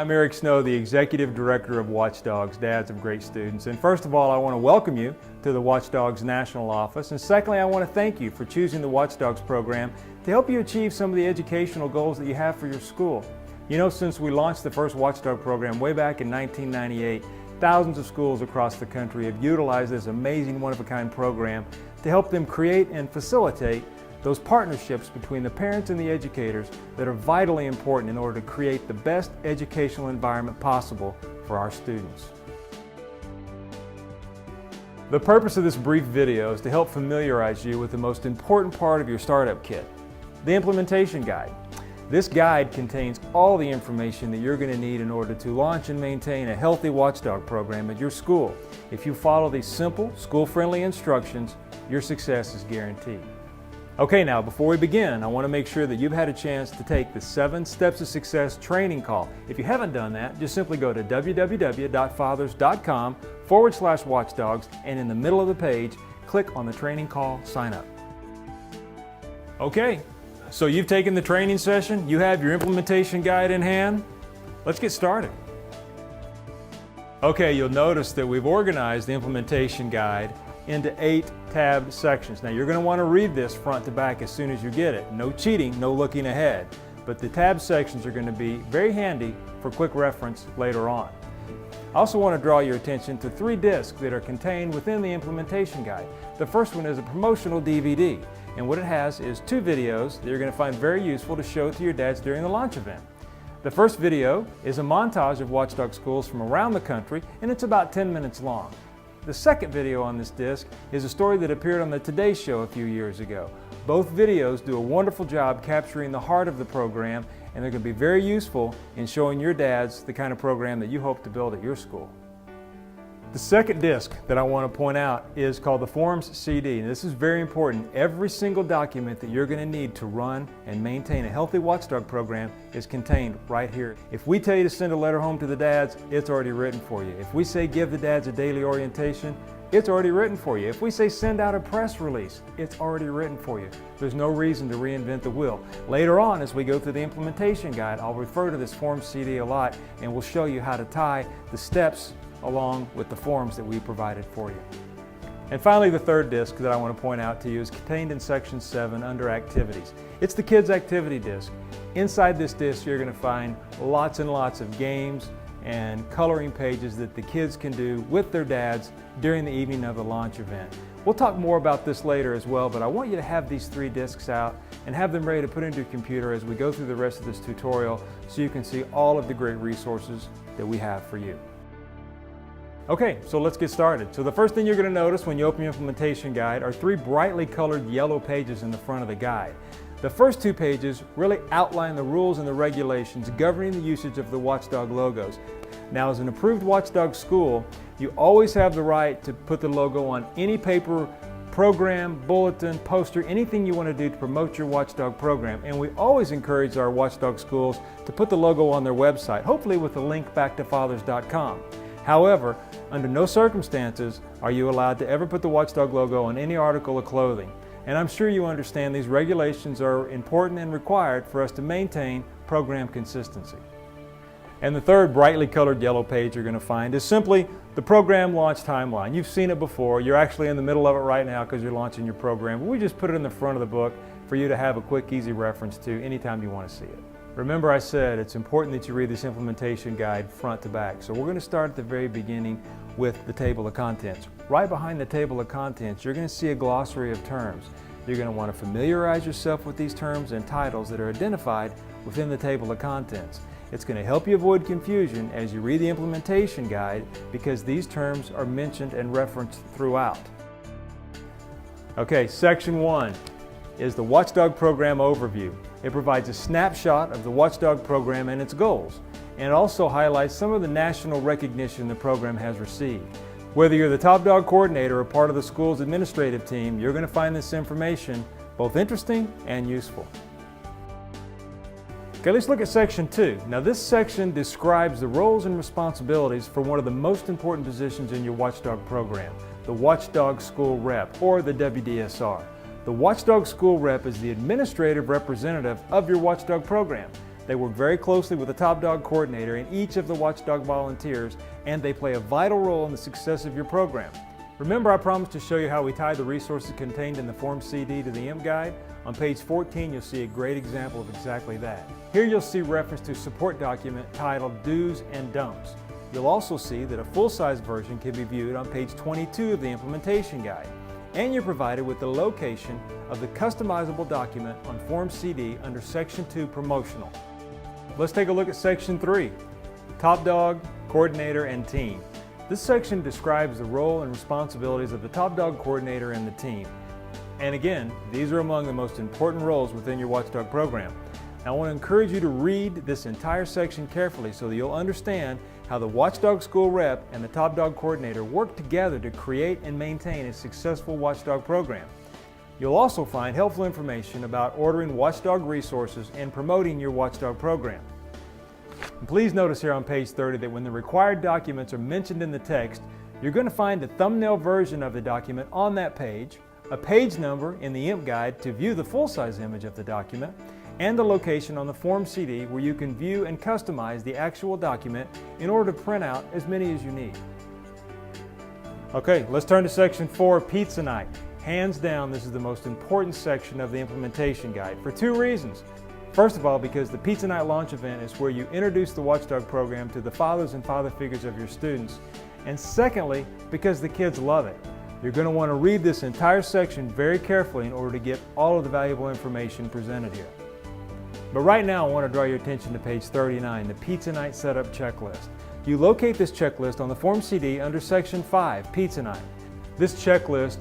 I'm Eric Snow, the Executive Director of Watchdogs, Dads of Great Students. And first of all, I want to welcome you to the Watchdogs National Office. And secondly, I want to thank you for choosing the Watchdogs program to help you achieve some of the educational goals that you have for your school. You know, since we launched the first Watchdog program way back in 1998, thousands of schools across the country have utilized this amazing one-of-a-kind program to help them create and facilitate those partnerships between the parents and the educators that are vitally important in order to create the best educational environment possible for our students. The purpose of this brief video is to help familiarize you with the most important part of your startup kit, the implementation guide. This guide contains all the information that you're going to need in order to launch and maintain a healthy watchdog program at your school. If you follow these simple, school-friendly instructions, your success is guaranteed. Okay, now before we begin, I want to make sure that you've had a chance to take the 7 Steps to Success training call. If you haven't done that, just simply go to www.fathers.com/watchdogs and in the middle of the page, click on the training call, sign up. Okay, so you've taken the training session, you have your implementation guide in hand. Let's get started. Okay, you'll notice that we've organized the implementation guide into 8 tabbed sections. Now you're going to want to read this front to back as soon as you get it. No cheating, no looking ahead. But the tab sections are going to be very handy for quick reference later on. I also want to draw your attention to 3 discs that are contained within the implementation guide. The first one is a promotional DVD, and what it has is 2 videos that you're going to find very useful to show to your dads during the launch event. The first video is a montage of Watchdog schools from around the country, and it's about 10 minutes long. The second video on this disc is a story that appeared on the Today Show a few years ago. Both videos do a wonderful job capturing the heart of the program, and they're going to be very useful in showing your dads the kind of program that you hope to build at your school. The second disc that I want to point out is called the Forms CD, and this is very important. Every single document that you're going to need to run and maintain a healthy watchdog program is contained right here. If we tell you to send a letter home to the dads, it's already written for you. If we say give the dads a daily orientation, it's already written for you. If we say send out a press release, it's already written for you. There's no reason to reinvent the wheel. Later on, as we go through the implementation guide, I'll refer to this Forms CD a lot, and we'll show you how to tie the steps along with the forms that we provided for you. And finally, the third disc that I want to point out to you is contained in section 7 under activities. It's the kids activity disc. Inside this disc, you're going to find lots and lots of games and coloring pages that the kids can do with their dads during the evening of the launch event. We'll talk more about this later as well, but I want you to have these 3 discs out and have them ready to put into your computer as we go through the rest of this tutorial so you can see all of the great resources that we have for you. Okay, so let's get started. So the first thing you're going to notice when you open your implementation guide are 3 brightly colored yellow pages in the front of the guide. The first 2 pages really outline the rules and the regulations governing the usage of the Watchdog logos. Now, as an approved Watchdog school, you always have the right to put the logo on any paper, program, bulletin, poster, anything you want to do to promote your Watchdog program. And we always encourage our Watchdog schools to put the logo on their website, hopefully with a link back to fathers.com. However, under no circumstances are you allowed to ever put the Watchdog logo on any article of clothing. And I'm sure you understand these regulations are important and required for us to maintain program consistency. And the third brightly colored yellow page you're going to find is simply the program launch timeline. You've seen it before. You're actually in the middle of it right now because you're launching your program. We just put it in the front of the book for you to have a quick, easy reference to anytime you want to see it. Remember, I said it's important that you read this implementation guide front to back. So we're going to start at the very beginning with the table of contents. Right behind the table of contents, you're going to see a glossary of terms. You're going to want to familiarize yourself with these terms and titles that are identified within the table of contents. It's going to help you avoid confusion as you read the implementation guide because these terms are mentioned and referenced throughout. Okay, section 1 is the Watchdog Program Overview. It provides a snapshot of the Watchdog program and its goals, and it also highlights some of the national recognition the program has received. Whether you're the top dog coordinator or part of the school's administrative team, you're going to find this information both interesting and useful. Okay, let's look at section 2. Now this section describes the roles and responsibilities for one of the most important positions in your Watchdog program, the Watchdog School Rep, or the WDSR. The Watchdog School Rep is the administrative representative of your Watchdog program. They work very closely with the Top Dog coordinator and each of the Watchdog volunteers, and they play a vital role in the success of your program. Remember, I promised to show you how we tie the resources contained in the Form CD to the IMP Guide? On page 14, you'll see a great example of exactly that. Here you'll see reference to a support document titled Do's and Don'ts. You'll also see that a full-size version can be viewed on page 22 of the implementation guide. And you're provided with the location of the customizable document on Form CD under Section 2 Promotional. Let's take a look at Section 3, Top Dog, Coordinator, and Team. This section describes the role and responsibilities of the Top Dog coordinator and the team. And again, these are among the most important roles within your Watchdog program. Now, I want to encourage you to read this entire section carefully so that you'll understand how the Watchdog School Rep and the Top Dog coordinator work together to create and maintain a successful Watchdog program. You'll also find helpful information about ordering Watchdog resources and promoting your Watchdog program. And please notice here on page 30 that when the required documents are mentioned in the text, you're going to find the thumbnail version of the document on that page, a page number in the IMP Guide to view the full-size image of the document, and the location on the Form CD where you can view and customize the actual document in order to print out as many as you need. Okay, let's turn to Section 4, Pizza Night. Hands down, this is the most important section of the implementation guide for two reasons. First of all, because the Pizza Night launch event is where you introduce the Watchdog program to the fathers and father figures of your students. And secondly, because the kids love it. You're going to want to read this entire section very carefully in order to get all of the valuable information presented here. But right now, I want to draw your attention to page 39, the Pizza Night Setup Checklist. You locate this checklist on the Form CD under Section 5, Pizza Night. This checklist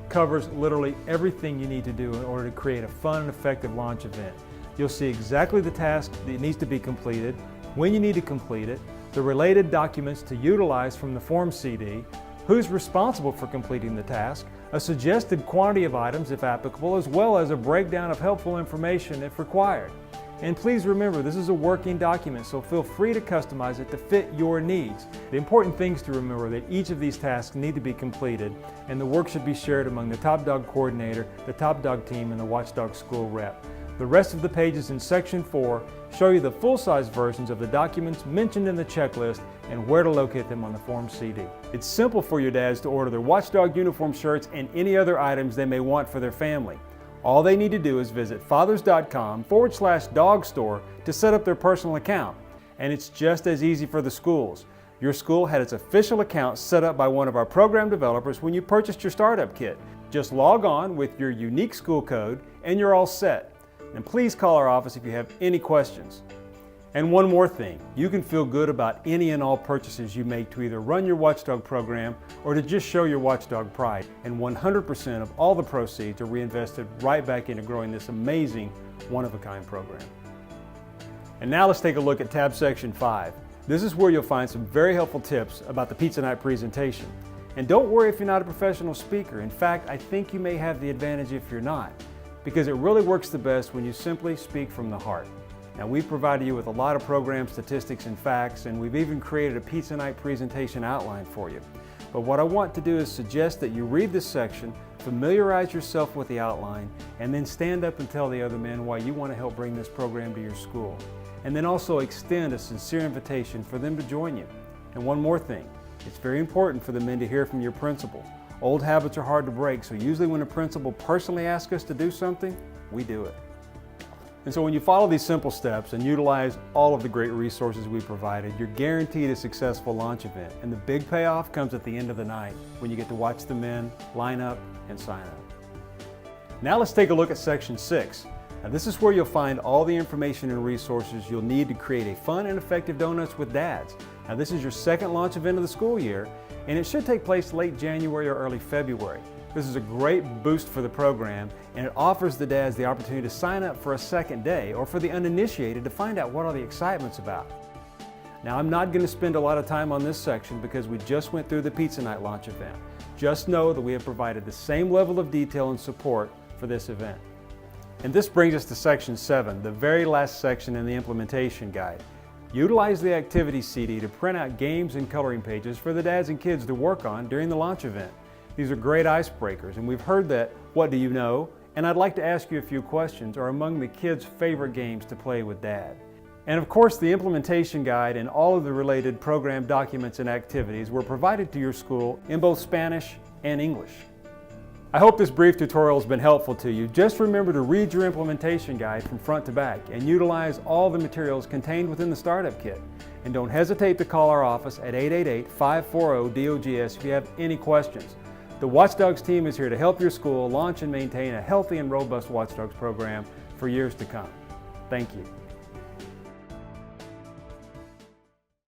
covers literally everything you need to do in order to create a fun and effective launch event. You'll see exactly the task that needs to be completed, when you need to complete it, the related documents to utilize from the Form CD, who's responsible for completing the task, a suggested quantity of items if applicable, as well as a breakdown of helpful information if required. And please remember, this is a working document, so feel free to customize it to fit your needs. The important things to remember are that each of these tasks need to be completed, and the work should be shared among the Top Dog coordinator, the Top Dog team, and the Watchdog School Rep. The rest of the pages in Section 4 show you the full-size versions of the documents mentioned in the checklist and where to locate them on the Form CD. It's simple for your dads to order their Watchdog uniform shirts and any other items they may want for their family. All they need to do is visit fathers.com/dogstore to set up their personal account. And it's just as easy for the schools. Your school had its official account set up by one of our program developers when you purchased your startup kit. Just log on with your unique school code and you're all set. And please call our office if you have any questions. And one more thing, you can feel good about any and all purchases you make to either run your Watchdog program or to just show your Watchdog pride. And 100% of all the proceeds are reinvested right back into growing this amazing, one-of-a-kind program. And now let's take a look at tab section 5. This is where you'll find some very helpful tips about the Pizza Night presentation. And don't worry if you're not a professional speaker. In fact, I think you may have the advantage if you're not, because it really works the best when you simply speak from the heart. Now, we've provided you with a lot of program statistics and facts, and we've even created a Pizza Night presentation outline for you. But what I want to do is suggest that you read this section, familiarize yourself with the outline, and then stand up and tell the other men why you want to help bring this program to your school. And then also extend a sincere invitation for them to join you. And one more thing, it's very important for the men to hear from your principal. Old habits are hard to break, so usually when a principal personally asks us to do something, we do it. And so when you follow these simple steps and utilize all of the great resources we provided, you're guaranteed a successful launch event. And the big payoff comes at the end of the night when you get to watch the men line up and sign up. Now let's take a look at section 6. Now this is where you'll find all the information and resources you'll need to create a fun and effective Donuts with Dads. Now this is your second launch event of the school year, and it should take place late January or early February. This is a great boost for the program, and it offers the dads the opportunity to sign up for a second day or for the uninitiated to find out what all the excitement's about. Now, I'm not going to spend a lot of time on this section because we just went through the Pizza Night launch event. Just know that we have provided the same level of detail and support for this event. And this brings us to section 7, the very last section in the implementation guide. Utilize the activity CD to print out games and coloring pages for the dads and kids to work on during the launch event. These are great icebreakers, and we've heard that "What do you know?" and "I'd like to ask you a few questions" are among the kids' favorite games to play with Dad. And of course, the implementation guide and all of the related program documents and activities were provided to your school in both Spanish and English. I hope this brief tutorial has been helpful to you. Just remember to read your implementation guide from front to back and utilize all the materials contained within the startup kit. And don't hesitate to call our office at 888-540-D.O.G.S if you have any questions. The Watchdogs team is here to help your school launch and maintain a healthy and robust Watchdogs program for years to come. Thank you.